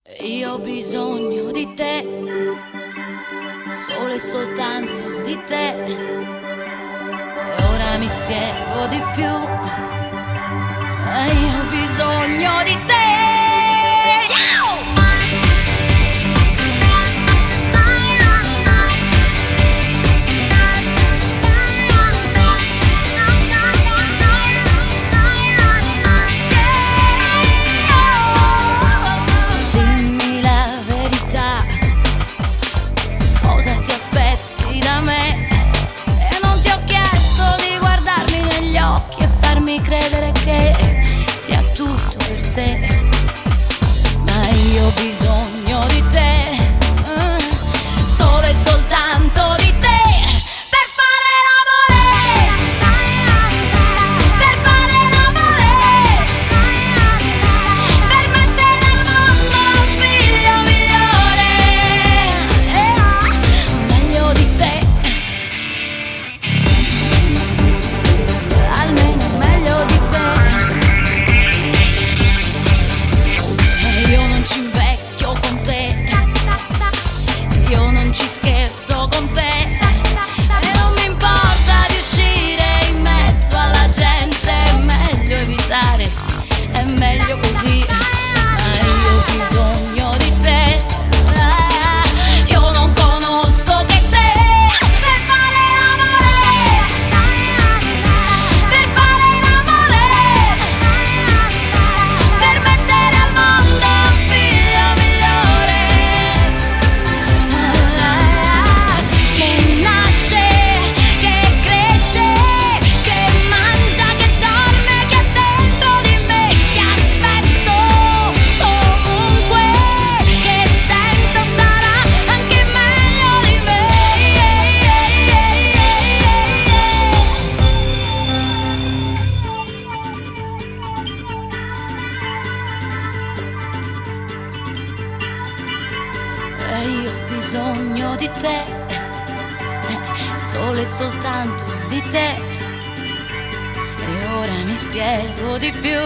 Io ho bisogno di te, solo e soltanto di te. E ora mi spiego di più. Io ho bisogno di te. Credere che sia tutto per te, ma io ho bisogno di te, solo e soltanto di te, per fare l'amore, per fare l'amore, per mettere al mondo un figlio migliore, meglio di te, almeno meglio di te. E io non ci invecchio con te, io non ci scherzo con te, e non mi importa di uscire in mezzo alla gente, è meglio evitare, è meglio così, ma io ho bisogno di te, io non conosco che te, per fare l'amore, per fare l'amore, per mettere al mondo un figlio migliore, che nasce, che cresce, che mangia, che dorme, che è dentro di me, che aspetto comunque, che sento sarà anche meglio di me. E io ho bisogno di te, solo e soltanto di te. E ora mi spiego di più.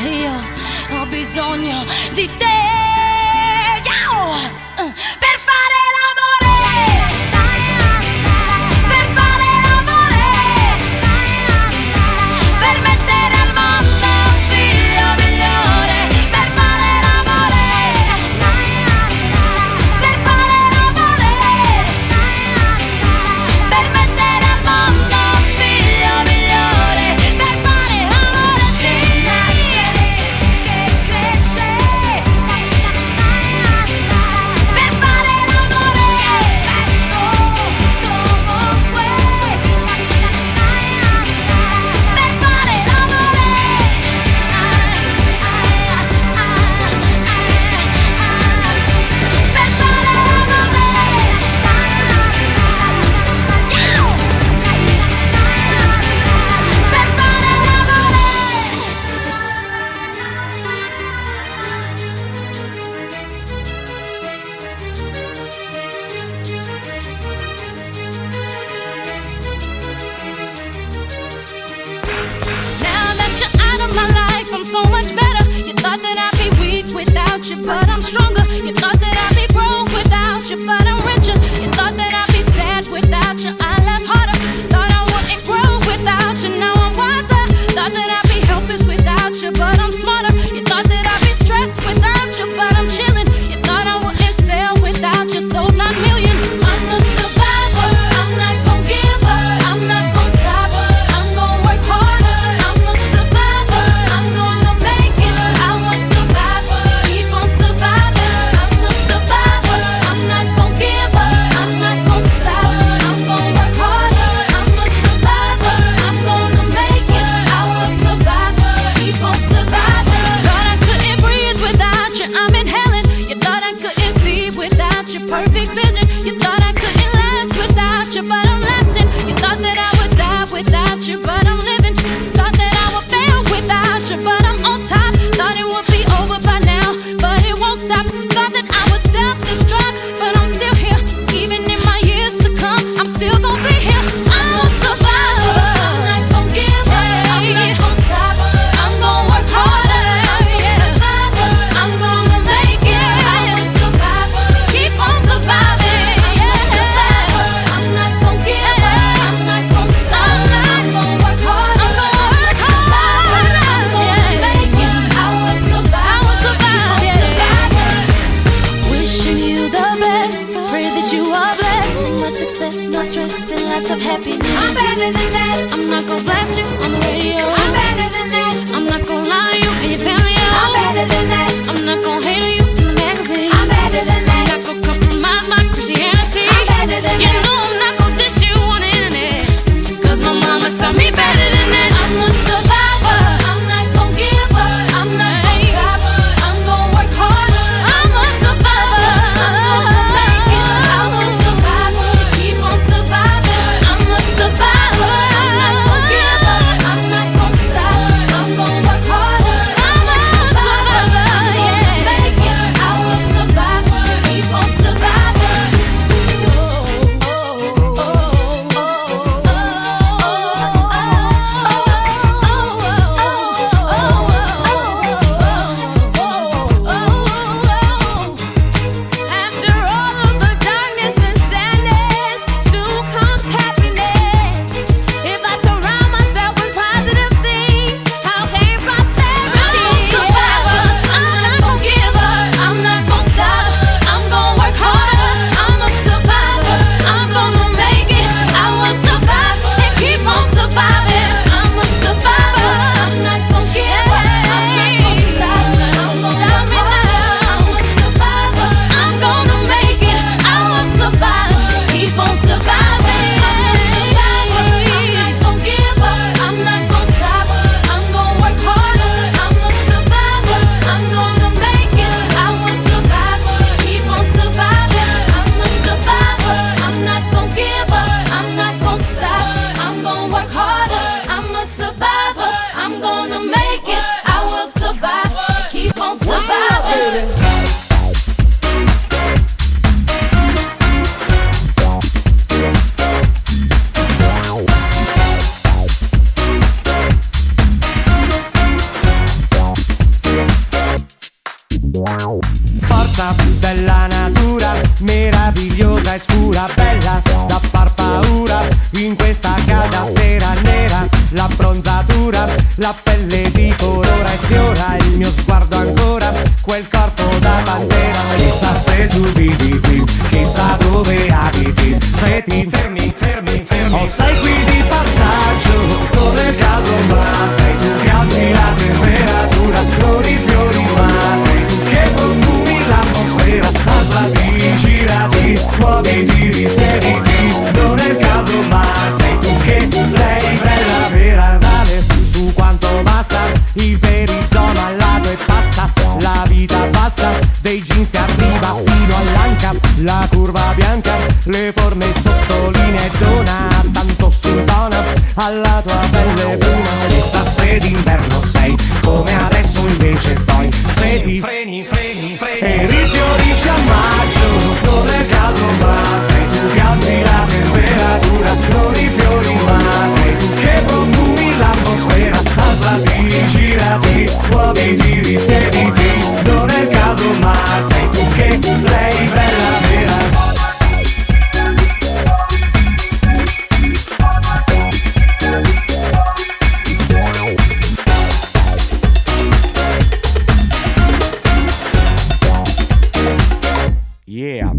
Io ho bisogno di te, per fare l'amore, per fare l'amore, per mettere al mondo un figlio migliore, per fare l'amore, per fare l'amore, per mettere al mondo un figlio migliore, per fare l'amore, che nasce, che cresce, per fare l'amore, comunque, per fare l'amore, per Now that you're out of my life, I'm so much better. You thought that I'd be weak without you, but I'm stronger. You thought that I'd be broke without you, but I'm richer. You thought that I'd be sad without you, I laugh harder. Thought I wouldn't grow without you, now I'm wiser. Thought that I'd be helpless without you, but I'm smarter. You thought that I'd be stressed without you, but I'm chilling. You thought I wouldn't sell without you, sold 9 million. I'm a survivor, I'm not gon' give up, I'm not gon' stop, I'm gon' work harder. I'm a survivor, I'm gonna make it. I was survivor, keep on surviving. of stress and lots of happiness. I'm better than that. I'm not gonna blast you on the radio. I'm better than that. I'm not gonna lie to you and your family. I'm better than that. I'm not gonna hate on you in the magazine. I'm better than that. I'm not gonna compromise my Christianity. I'm better than that. You know I'm not gonna dish you on the internet, 'cause my mama taught me better than that. I'm a survivor. I'm not gonna give up. I'm not gonna stop. I'm gonna work harder. I'm a survivor. I'm gonna make it. I'm a survivor. Keep on surviving. I'm a survivor. I'm not gonna give up. I'm not gonna stop. I'm gonna work harder. I'm a survivor. Yeah, make it. I'm a survivor. Keep on surviving. After all of the darkness and sadness, soon comes happiness. If I surround myself with positive things, I'll gain prosperity. I'm a survivor. I'm not gonna give up. I'm not gonna stop. I'm gonna work harder. I'm a survivor. I'm gonna make it. I will survive and keep on surviving. I'm a survivor. I'm not gonna give up. I'm not gonna stop. I'm gonna work harder. I'm a survivor. I'm gonna make it. I will survive. Keep on surviving. I'm a survivor. I'm not gonna give up. I'm not gonna stop. I'm gonna work harder. I'm a survivor. I'm gonna make it. I will survive. Keep on surviving. I'm a survivor. I'm not gonna give up. I'm not gonna stop. I'm gonna work harder. I'm a survivor. I'm gonna make it. I will survive. Keep on surviving. Forza della natura, meravigliosa e scura, bella da far paura. In questa calda sera nera, l'abbronzatura, la pelle di colore sfiora il mio sguardo ancora, quel corpo da pantera. Chissà se tu vivi qui, chissà dove abiti, se ti fermi, fermi, fermi, o sei qui di passaggio, dove caldo ma sei tu che alzi la temperatura, con i fiori ma sei tu che profumi l'atmosfera, alzati, girati, muoviti, risiediti, non è caldo ma sei tu che sei bella vera. Sale su quanto basta, il perizoma al lato e passa, la vita passa, dei jeans si arriva fino all'anca, la curva bianca, le forme sottolinea e dona, tanto si intona alla tua pelle bruna. Chissà se d'inverno sei come adesso invece poi, se ti freni, freni, freni e rifiorisci a maggio, non è caldo ma sei tu che alzi la temperatura, non i fiori ma sei tu che profumi l'atmosfera, alzati, girati, muoviti, risiediti, non è caldo ma sei tu che sei bella vera. Yeah.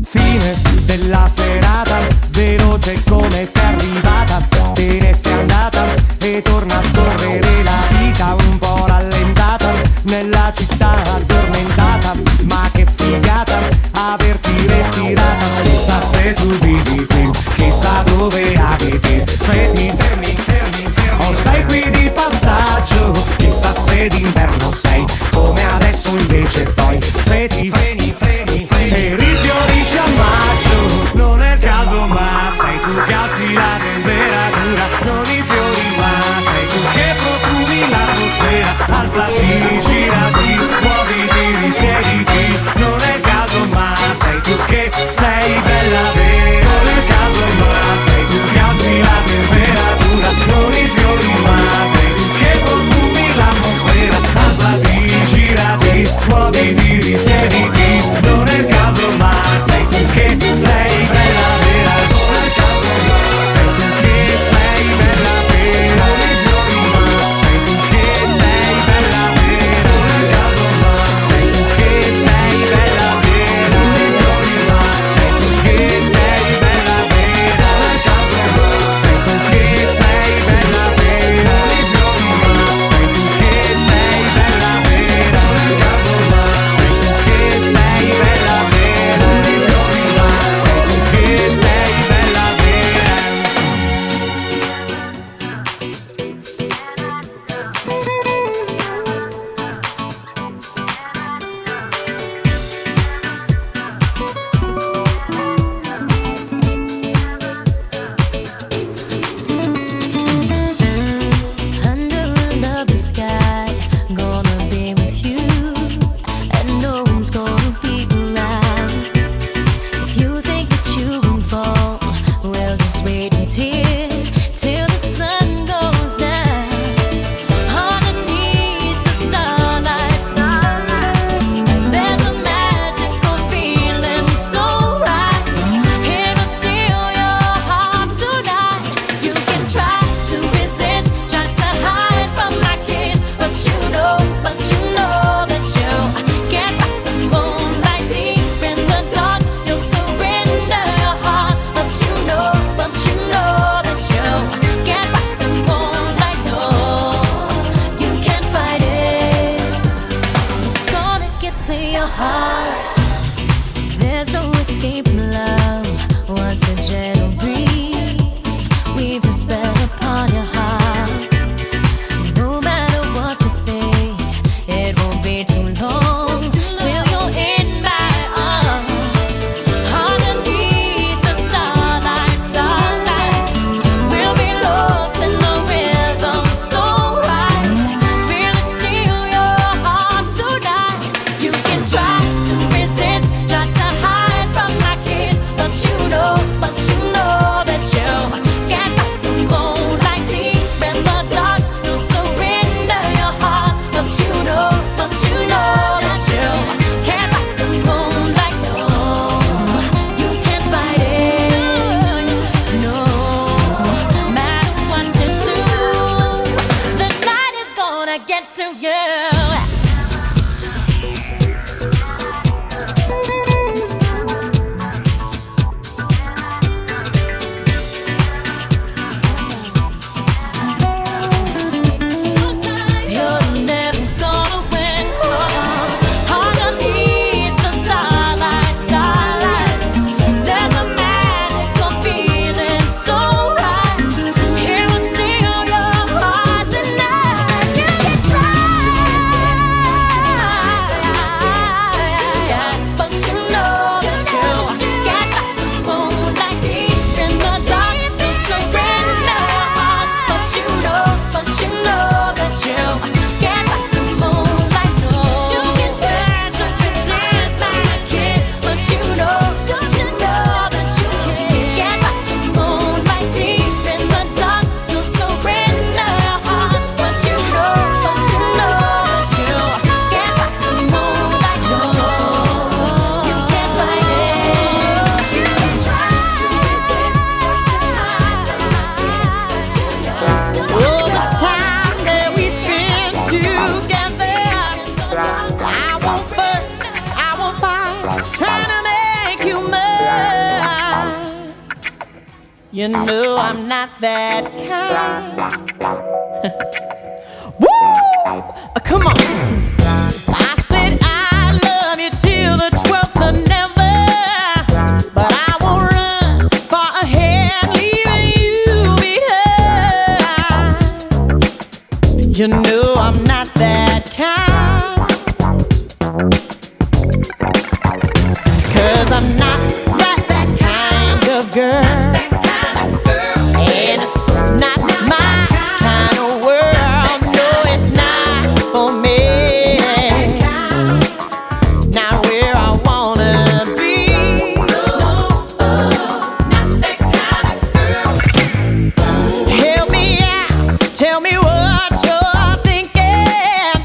Fine della serata, veloce come sei arrivata, te ne sei andata e torna a correre la vita un po' rallentata, nella città addormentata, ma che figata averti respirata. Chissà se tu vivi qui, chissà dove abiti, se ti fermi, fermi, fermi, o sei qui di passaggio, chissà se d'inverno sei come adesso invece poi, se ti freni, freni, freni e rifiorisci a maggio, non è caldo ma sei tu che alzi la temperatura, non i fiori ma sei tu che profumi l'atmosfera, alzati, girati, muoviti, risiediti, non è caldo ma sei tu che sei bella vera, non è caldo ma sei tu che alzi la temperatura, non i fiori ma sei tu che profumi l'atmosfera, alzati, girati, muoviti, risiediti, non è caldo ma sei tu che sei bella vera, non è caldo ma sei tu che sei bella vera, non i fiori ma sei tu che sei bella vera, non è caldo ma sei tu che sei bella vera, non i fiori ma sei tu che sei bella vera. to your heart. There's no escape from love. Once the gentle breeze weaves a spell upon your heart. No matter what you think, it won't be too long till you're in my arms. Underneath the starlight, we'll be lost in the rhythm so right. Feel it steal your heart tonight. You can try to resist, try to hide from my kiss, but you know that you can't fight the moonlight deep in the dark. You'll surrender your heart, but you know that you can't fight the moonlight. No, you can't fight it. No matter what you do, the night is gonna get to you. You're never gonna win. Underneath the starlight, there's a magical feeling so right. It will steal your heart tonight. You can try, but you know that you can't fight the moonlight deep in the dark. You surrender your heart, but you know that you can't fight the moonlight. No, you can try to resist my kiss, but you know that you can't fight the moonlight deep in the dark. You surrender your heart, but you know that you can't fight the moonlight. No, you can't fight it. You can try. All the time that we spend together, I won't fuss, I won't fight, trying to make you mine. You know I'm not that kind. Woo! Come on. I said I love you till the 12th of never, but I won't run far ahead, leaving you behind. You know I'm not that kind, 'cause I'm not that kind of girl. And it's not my kind of world. No, it's not for me. Not where I wanna be. Help me out, tell me what you're thinking.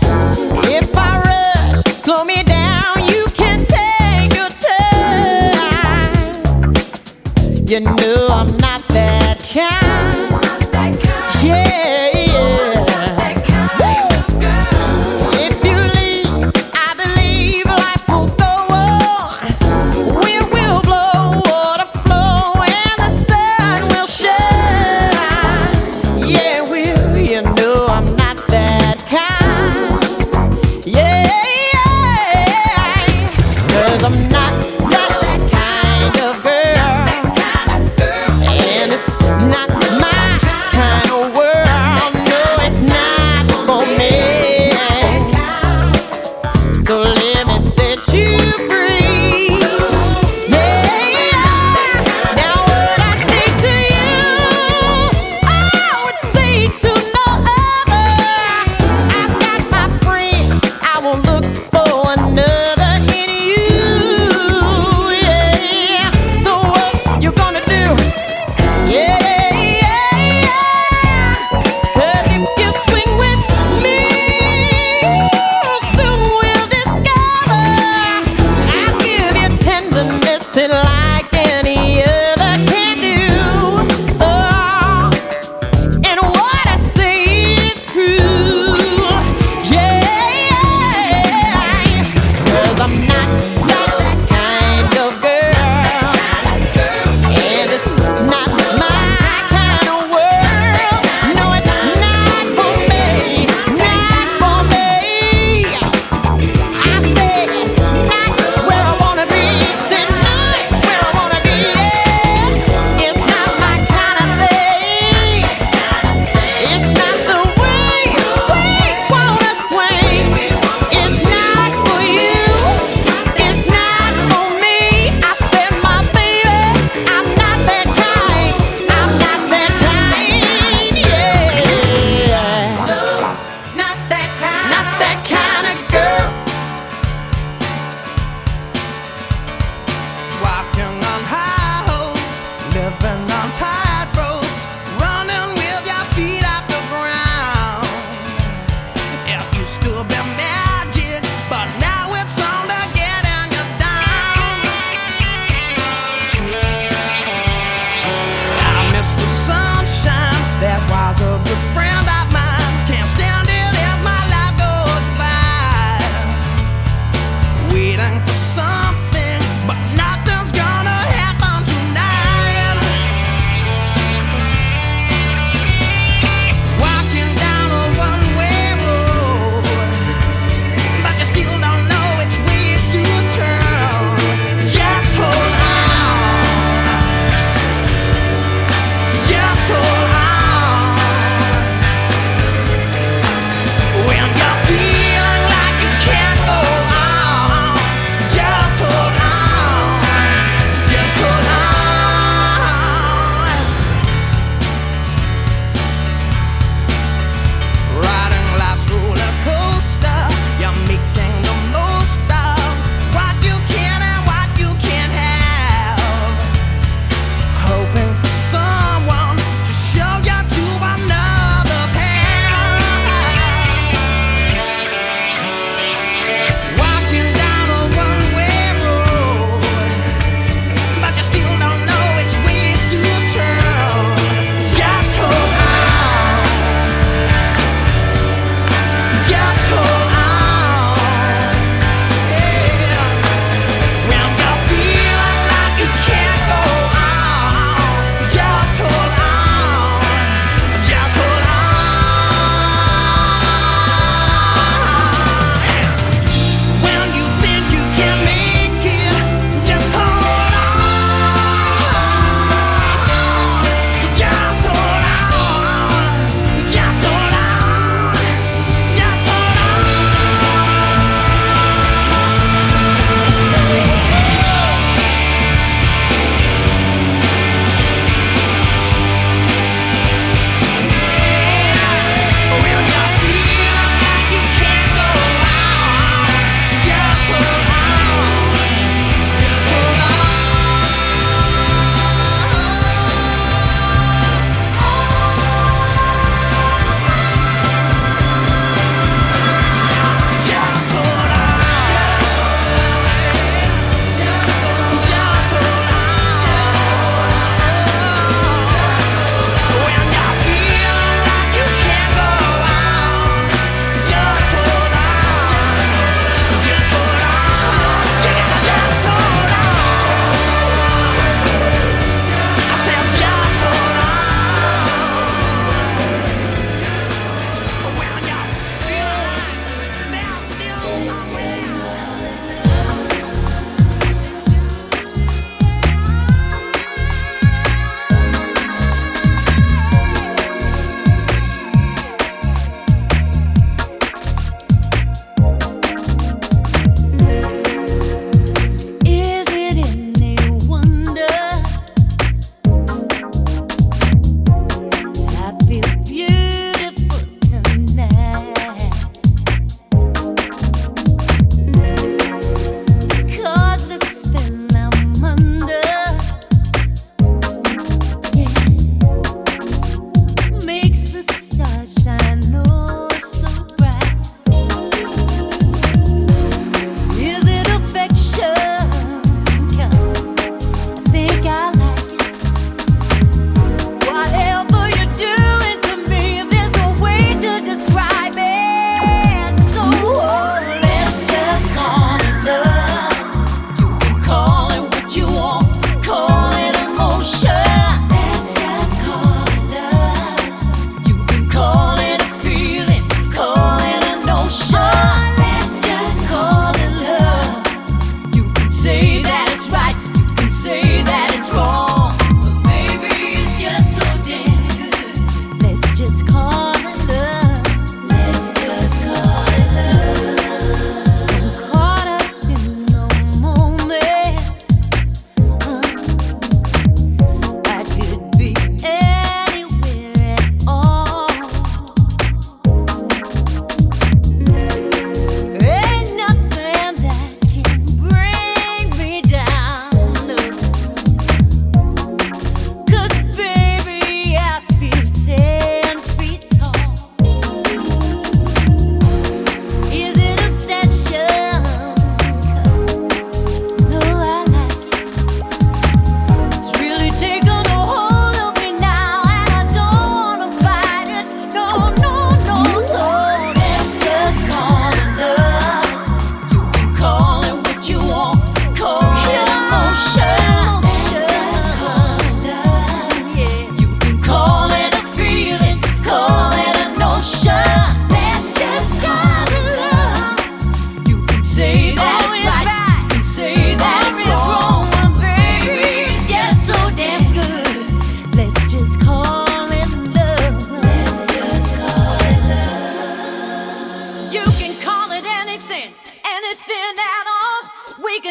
If I rush, slow me down, you can take your time. You know I'm not that kind. Yeah, yeah. If you leave, I believe life will go on. Wind will blow, water flow, and the sun will shine. Yeah, will, you know I'm not that kind. Yeah, yeah. 'Cause I'm not that kind of girl. And it's not my kind of world. No, it's not for me. So let me set you free. Yeah. Now what I say to you, I would say to no other. I've got my friends, I won't look for another in you. Yeah. So what you gonna do? Yeah, yeah, yeah. 'Cause if you swing with me, soon we'll discover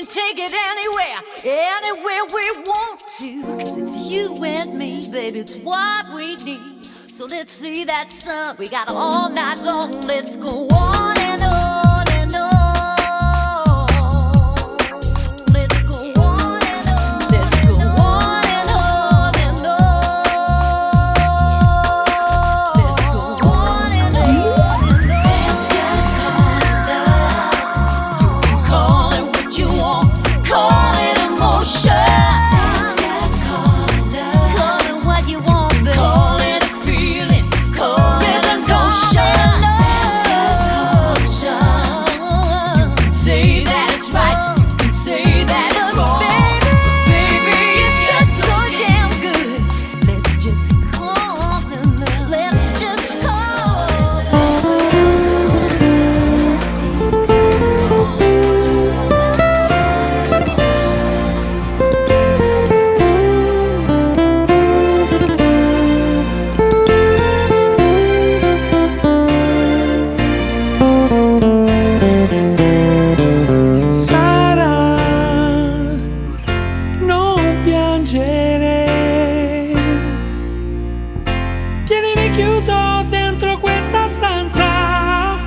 can take it anywhere, anywhere we want to. 'Cause it's you and me, baby, it's what we need. So let's see that sun, we got all night long. Let's go on and on and on. Let's go on and on. Let's go on and on and on. Let's go on and on and on. It's just called love. You can call it what you want, call it emotion. It's just called love. Call it what you want, baby. Call it a feeling, call it a notion. Say that it's right, you can say that it's wrong. Baby, it's just so damn good. Let's just call it love. Let's just call it Sara, non piangere. Tienimi chiuso dentro questa stanza.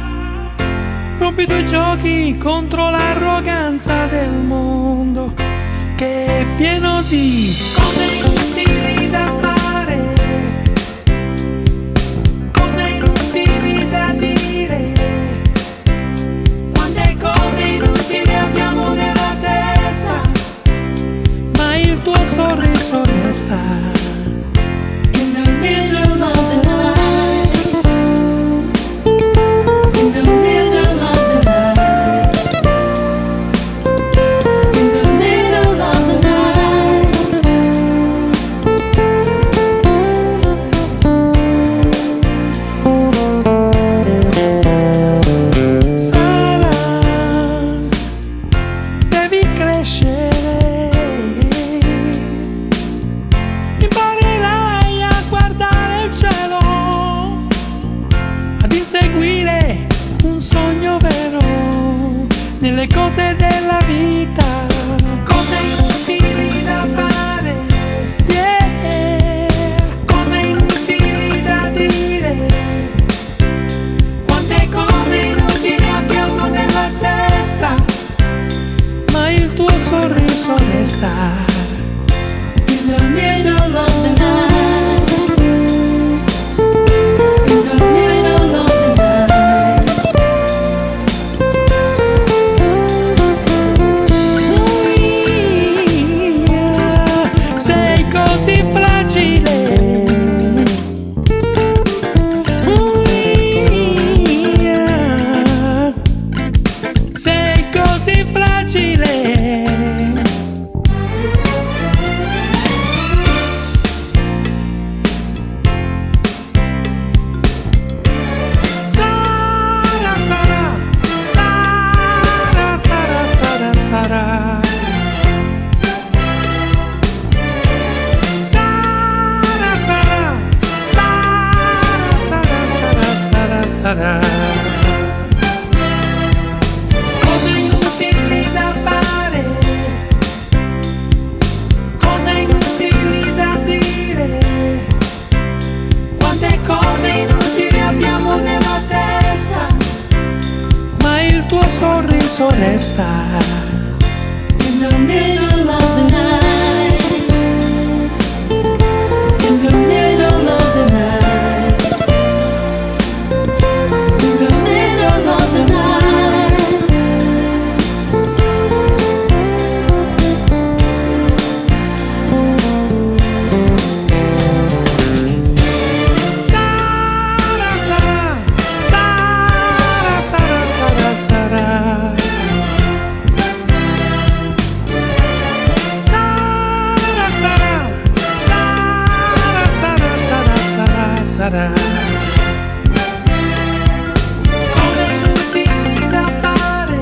Rompi i tuoi giochi contro l'arroganza del mondo, che è pieno di cose inutili da fare, cose inutili da dire. Quante cose inutili abbiamo nella testa, ma il tuo sorriso resta. In the middle of the night, in the middle of the night, in the middle of the night. Sara, devi crescere, imparerai a guardare il cielo, ad inseguire un sogno vero nelle cose della vita, cose inutili da fare, yeah, cose inutili da dire. Quante cose inutili abbiamo nella testa, ma il tuo sorriso resta. In the middle of the night, in the middle of the night. Sei così fragile. Sei così fragile. Sara, Sara, Sara, Sara, Sara, Sara. Sara, Sara, Sara, Sara, Sara, Sara, Sara. Cose inutili da fare, cose inutili da dire. Quante cose inutili abbiamo nella testa, ma il tuo sorriso resta. In the middle of the night, in the middle of the night, in the middle of the night. Sara, Sara, Sara, Sara, Sara, Sara. Sara, Sara, Sara, Sara, Sara, Sara, Sara. Cose inutili da fare,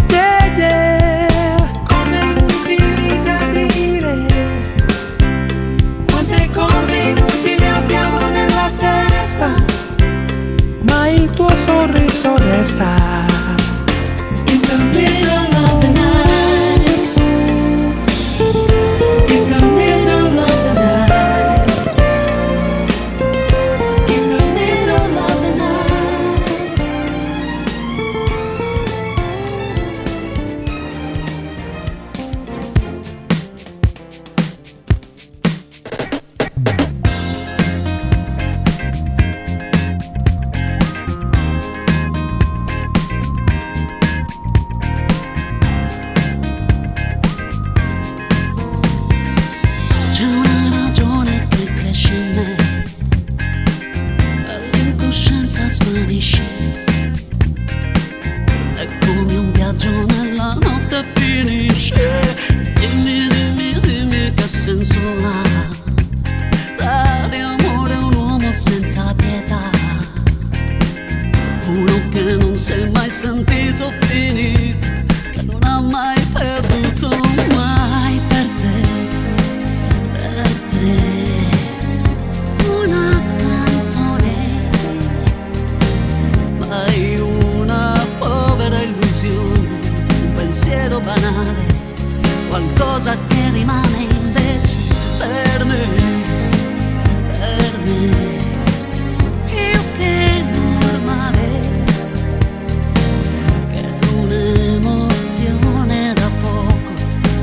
yeah, yeah. Cose inutili da dire. Quante cose inutili abbiamo nella testa, ma il tuo sorriso resta. In the middle of the night. pensiero banale, qualcosa che rimane invece per me, più che normale, che un'emozione da poco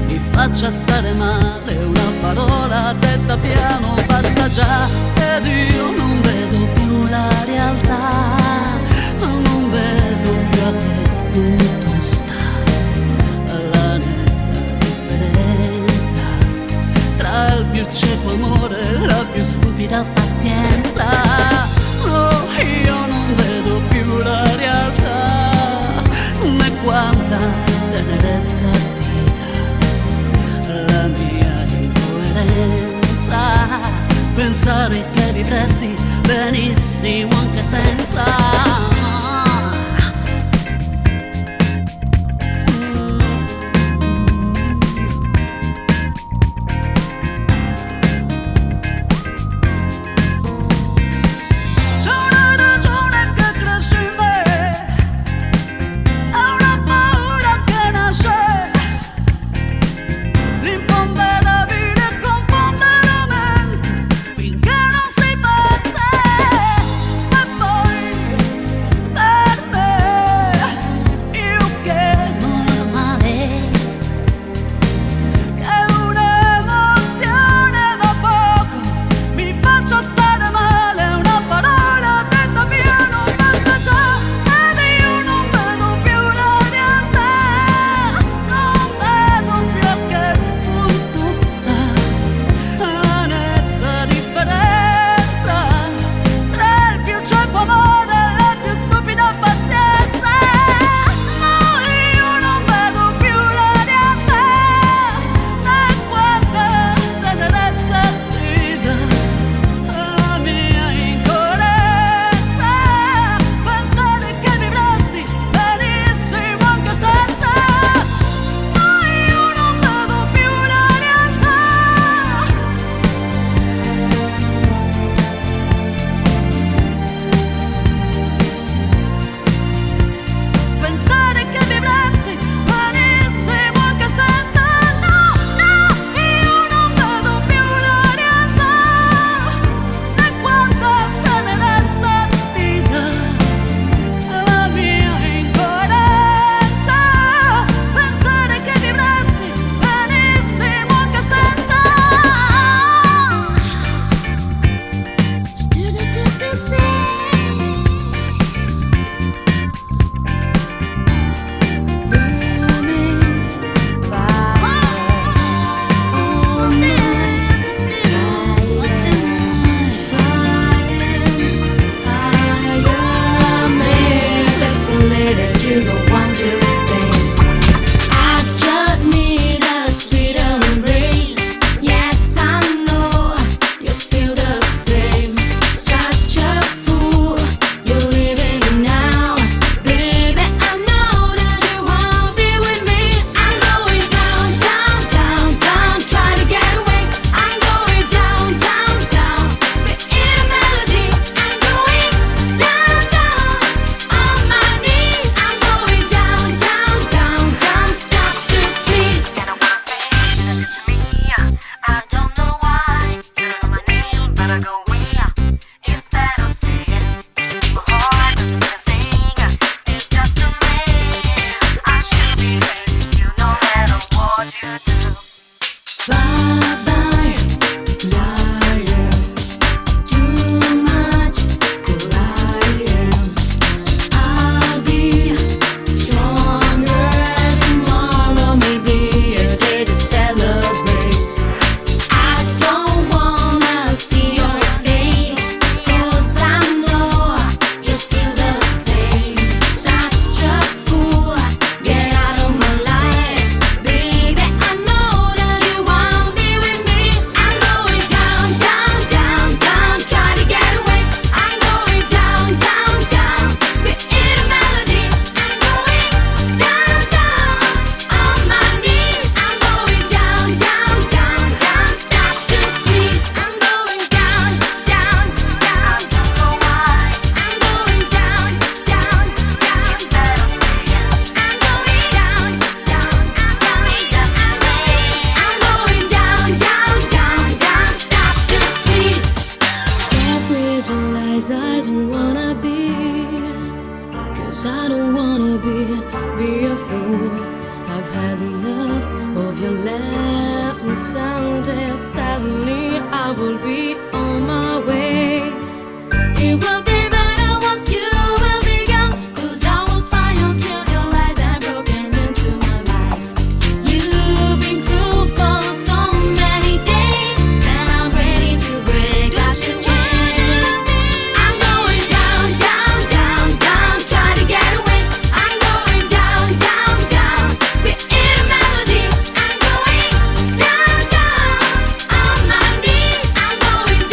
mi faccia stare male, una parola detta piano basta già, ed io non vedo più la realtà, non vedo più a che punto sta la netta differenza tra il più cieco amore e la più stupida pazienza. No, io non vedo più la realtà, né quanta tenerezza ti dà la mia incoerenza, pensare che vivresti benissimo anche senza. had enough of your laugh and sound, and suddenly I will be on my way. It will be better once you will be gone, 'cause I was fine until your lies have broken into my life. You've been through for so many days, and I'm ready to break like this chain. I'm going down, down, down, down, try to get away. I'm going down, down, down, be in a melody. I'm going down, down, on my knees. I'm going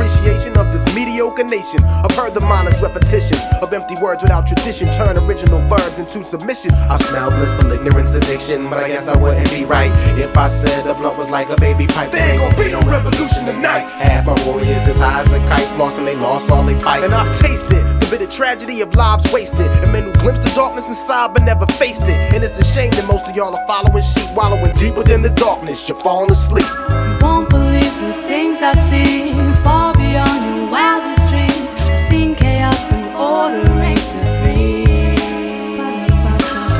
appreciation of this mediocre nation. I've heard the mindless repetition of empty words without tradition turn original verbs into submission. I smell blissful ignorance addiction, but I guess I wouldn't be right if I said the blunt was like a baby pipe. There ain't gonna be no revolution tonight. Half my warriors as high as a kite, flossing they lost all they fight. And I've tasted the bitter tragedy of lives wasted, and men who glimpsed the darkness inside but never faced it. And it's a shame that most of y'all are following sheep, wallowing deep within the darkness. You're falling asleep. You won't believe the things I've seen, far beyond your wildest dreams. I've seen chaos and order reign supreme.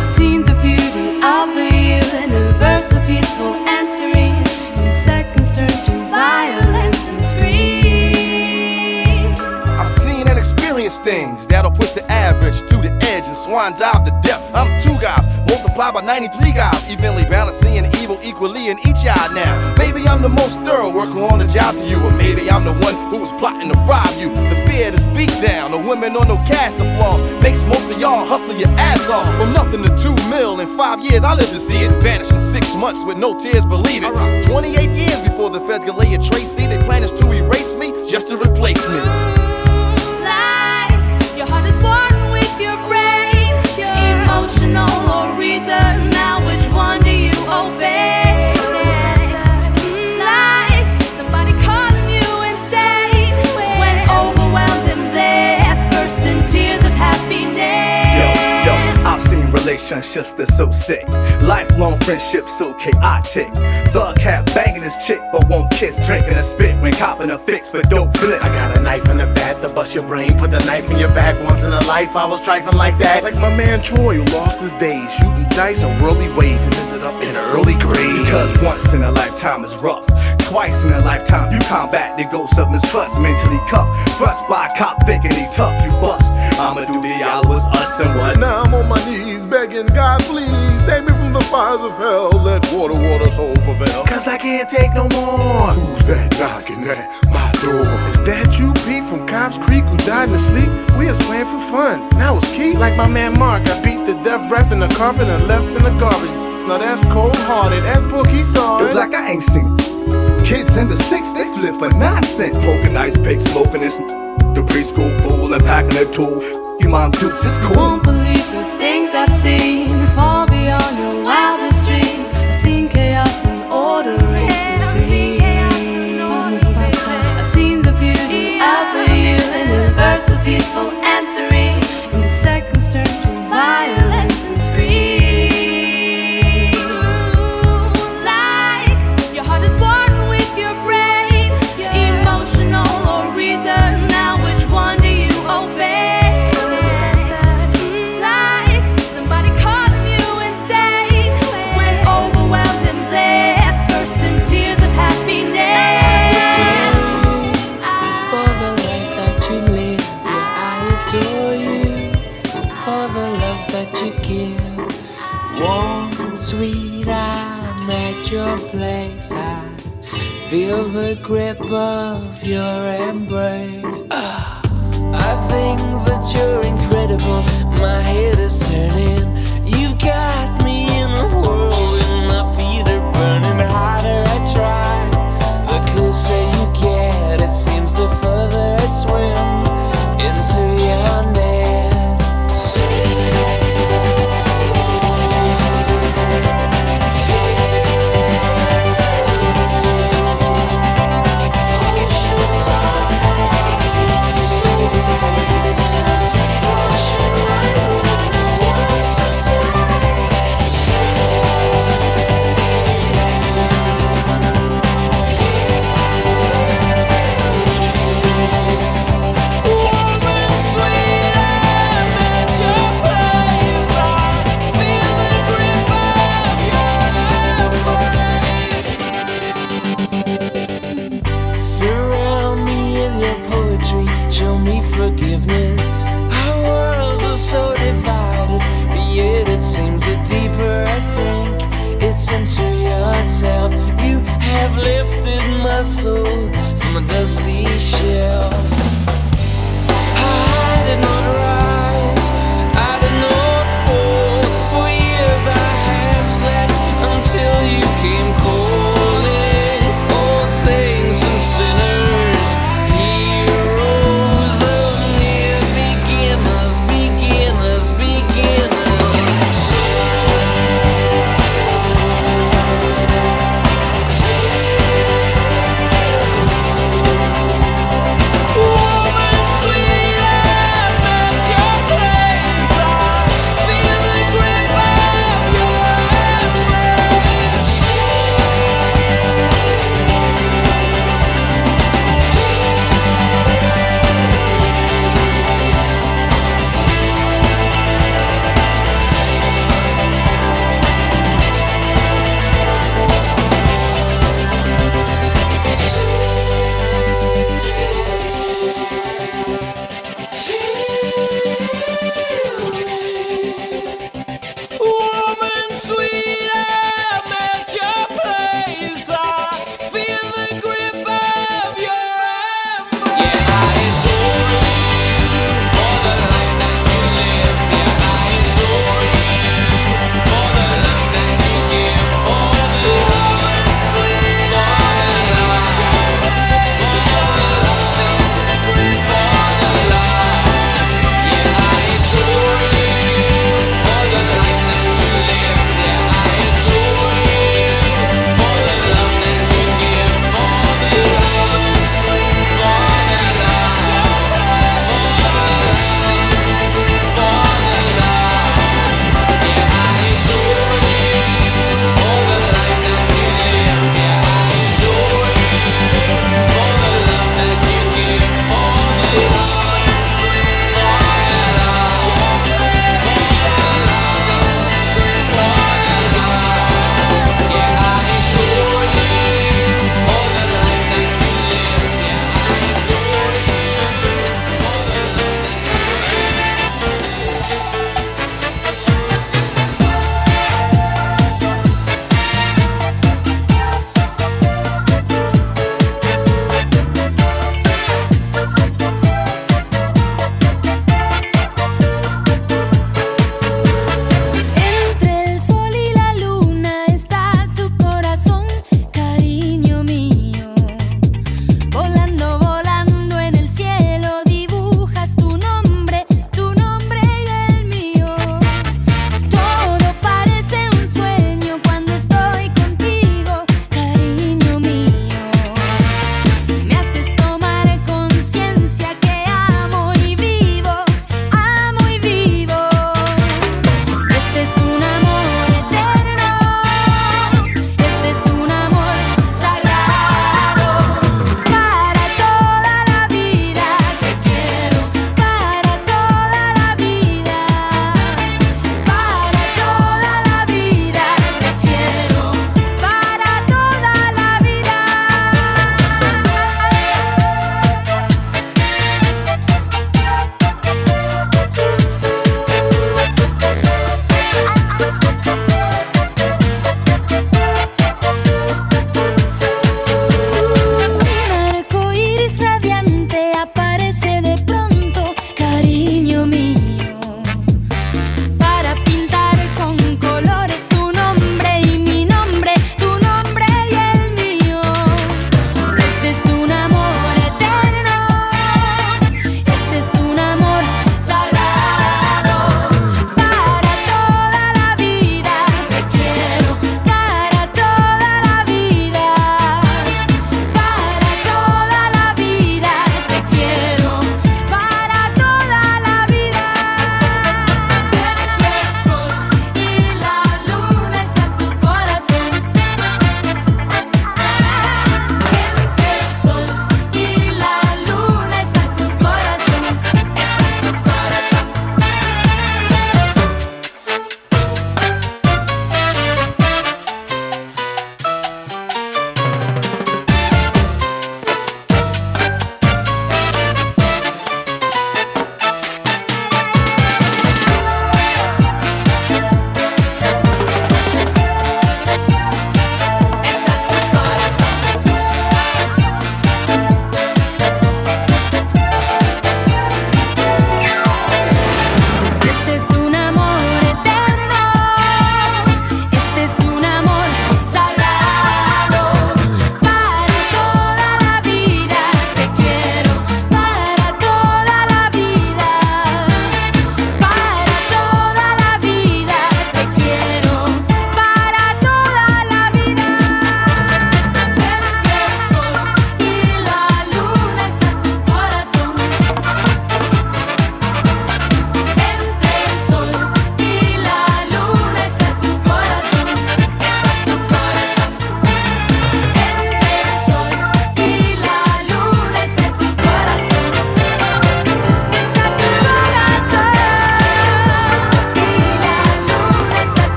I've seen the beauty of the universe, so peaceful and serene. In seconds turn to violence and screams. I've seen and experienced things that'll push the average to the edge and swan dive the depth. I'm 2 guys, multiplied by 93 guys, evenly balancing evil equally in each eye now. Maybe I'm the most thorough worker on the job to you, or maybe I'm the one who was plotting to rob you. The fear to speak down, the women on no cash to floss, makes most of y'all hustle your ass off. From nothing to 2 mil in 5 years, I live to see it vanish in 6 months with no tears, believe it. 28 years before the feds could lay a trace, see they plan is to erase me just to replace me. Like your heart is one with your brain, emotional or reason. Now which one do you obey? Like somebody calling you insane when overwhelmed and blessed, burst in tears of happiness. Yo, I've seen relationships that's so sick, lifelong friendships so chaotic. Thug cat banging his chick but won't kiss, drinking a spit when copping a fix for dope bliss. I got a knife in the back to bust your brain, put the knife in your back. Once in a life I was trifling like that, like my man Troy who lost his days shooting dice in worldly ways and ended up in an early grave. Because once in a lifetime is rough, twice in a lifetime you combat the ghost of mistrust. Mentally cuffed, thrust by a cop thinking he tough, you bust. I'ma do the hours, us and what? Now I'm on my knees begging God, please save me from the fires of hell. Let water soul prevail, cause I can't take no more. Who's that knocking at my door? Is that you, Pete, from Cobb's Creek, who died in his sleep? We was playing for fun, now it's Keith. Like my man Mark, I beat the death rap in the carpet and left in the garbage. Now that's cold-hearted, as Bookie saw It's it. like I ain't seen kids in the 6, they flip for nonsense. Poking ice pick, smoking this. The preschool fool and packing a tool. You mom dukes, it's You cool. won't believe the things I've seen, far beyond your wildest dreams. I've seen chaos and order reign supreme. I've seen the beauty of the universe, so peaceful and serene. In the seconds turn to violence and screams. Like your heart is one with your brain, emotional or reason. Now which one do you obey? Like somebody calling you insane when overwhelmed and blessed, burst in tears of happiness. For the life that you live, yeah, I adore you. For the love that you give, warm and sweet, I'm at your place. I feel the grip of your embrace. I think that you're incredible. My head is turning. You've got me in a whirlwind. My feet are burning. The harder I try, the closer you get. It seems the further I swim into your net. Surround me in your poetry, show me forgiveness. Our worlds are so divided, but yet it seems the deeper I sink, it's into yourself. You have lifted my soul from a dusty shell. I did not rise, I did not fall. For years I have slept until you came calling. All saints and sinners,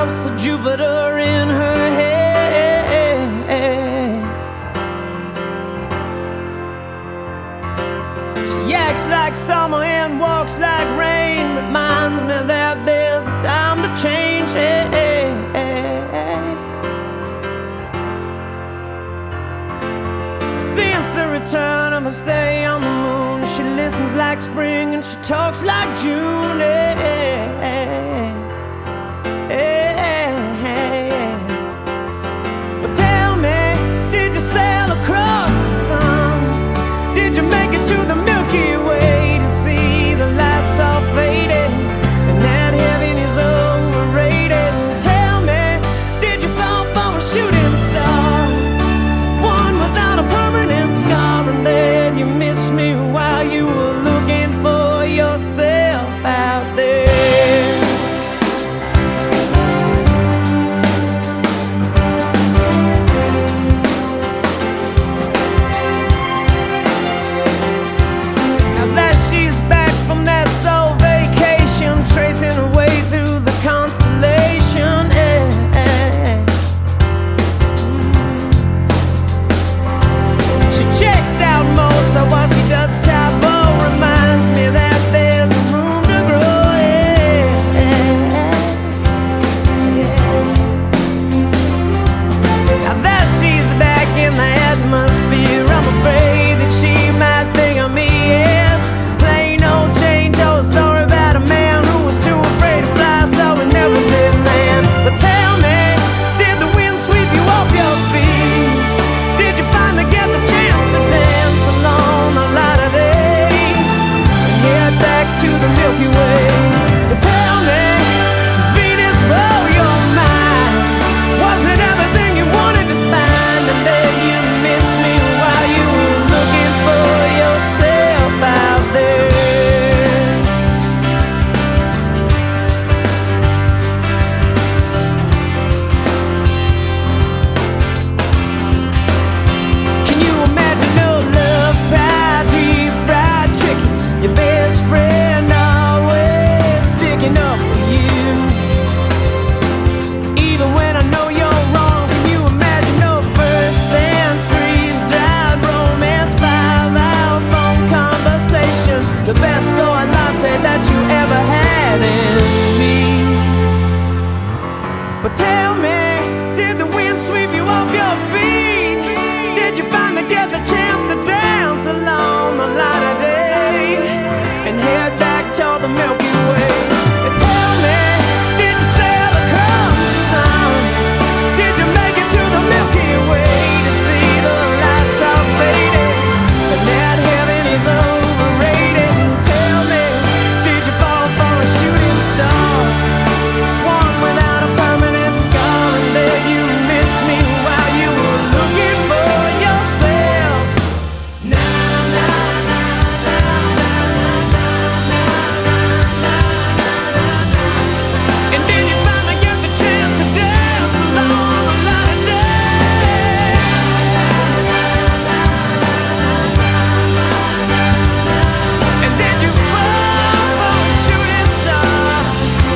house of Jupiter in her head. She acts like summer and walks like rain, reminds me that there's a time to change. Since the return of her stay on the moon, she listens like spring and she talks like June. But tell me, did you sail across the sun? Did you make it to the Milky Way to see the lights all faded and that heaven is overrated? Tell me, did you fall for a shooting star, one without a permanent scar, and then you missed me while you were looking for yourself out there? Now that she's back from that soul vacation, tracing her way through the constellation, she checks out Mozart while she does chapel, reminds me that there's room to grow. Now that she's back in the atmosphere, I'm afraid that she might think of me as plain old Jane Doe, sorry about a man who was too afraid to fly, so we never did land. But tell me, did the wind sweep you off your feet? Did you finally get the chance to dance along the light of day and head back to the Milky Way? But tell me, did Venus blow your mind? Was it everything you wanted to find, and then you missed me while you were looking for yourself out there? Can you imagine no love, pride, deep fried chicken? Your best friend always sticking up for you, even when I know you're wrong. Can you imagine no first dance, freeze-dried romance, 5-hour phone conversation, the best soy latte that you ever had in me? But tell me, did the wind sweep you off your feet? Did you finally get the chance to dance along the light of day and head back toward the Milky Way? And tell me, did you sail across the sun? Did you make it to the Milky Way to see the lights all faded and that heaven is overrated? And tell me, did you fall for a shooting star, one without a permanent scar, and then you missed me while you were looking for yourself? Na na na na na na na na na na. And then you finally get the chance to dance along the light of day. And then you fall for a shooting star,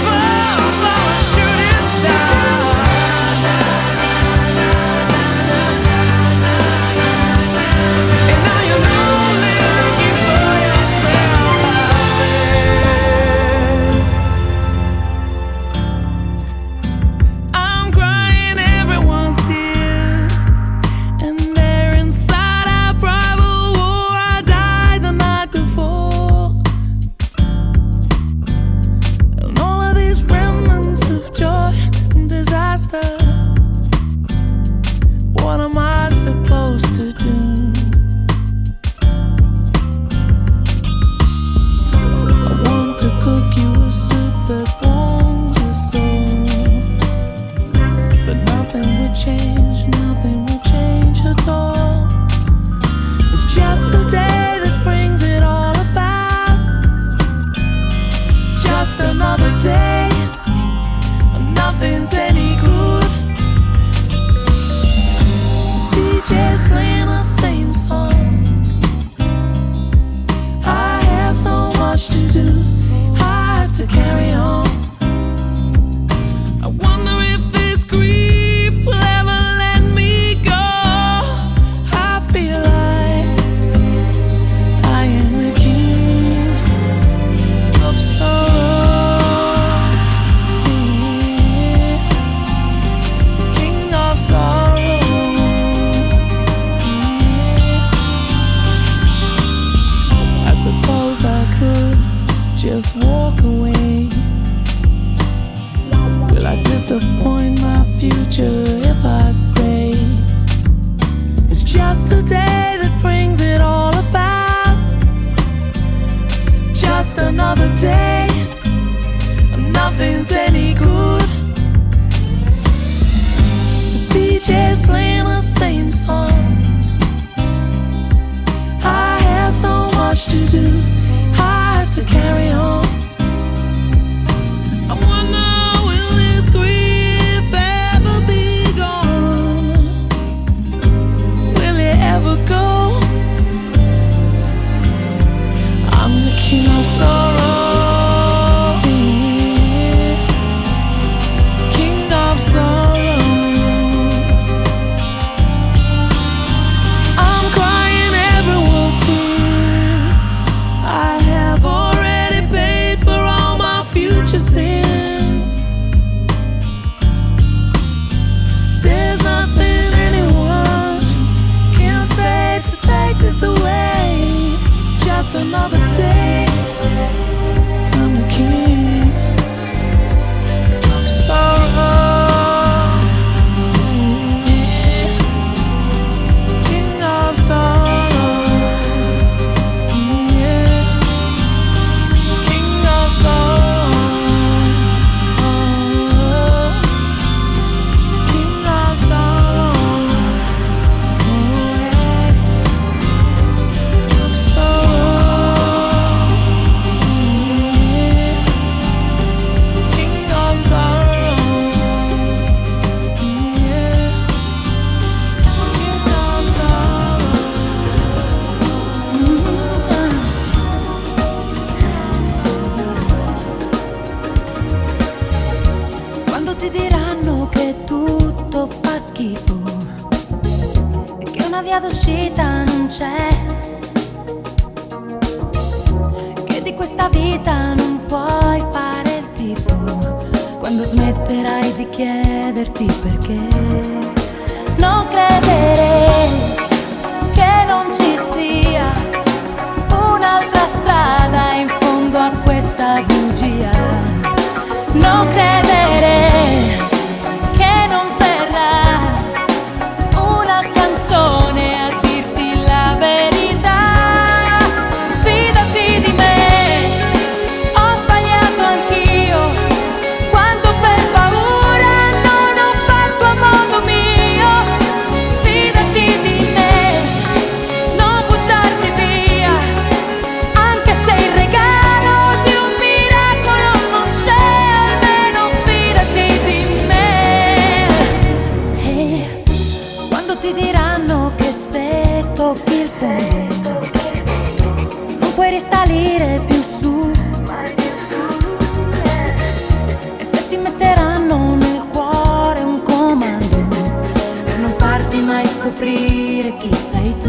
fall for a shooting star. And now you're lonely looking for yourself out there. I'm crying everyone's tears, and they're inside our private war. I died the night before, and all of these remnants of joy and disaster. What am I supposed to do? I want to cook you a soup that warms your soul, but nothing will change at all. It's just a day that brings it all about, just another day, and nothing's any good. DJ's playing the same song. I have so much to do, I have to carry on. I wonder future if I stay. It's just a day that brings it all about. Just another day, nothing's any good. The DJ's playing the same song. I have so much to do, I have to carry on. I wonder, will this grief ever be gone? Will it ever go? I'm the king of sorrow, king of sorrow. I'm crying everyone's tears. I have already paid for all my future sins. There's nothing anyone can say to take this away. It's just another day. I'm the king of sorrow, yeah. King of sorrow, yeah. King of sorrow, king of sorrow, yeah. Of sorrow, yeah. King of sorrow, yeah. King of sorrow. Quando ti diranno che tutto fa schifo e che una via d'uscita non c'è, che di questa vita non puoi fare il tifo, quando smetterai di chiederti perché, non credere che non ci sia un'altra strada in fondo a questa bugia. Non credere che non verrà una canzone a dirti la verità. Fidati di me, ho sbagliato anch'io, quando per paura non ho fatto a modo mio. Fidati di me, non buttarti via, anche se il regalo di un miracolo non c'è. Almeno fidati di me. E quando ti diranno che se tocchi il fondo non puoi risalire più su, e se ti metteranno nel cuore un comando per non farti mai scoprire chi sei tu,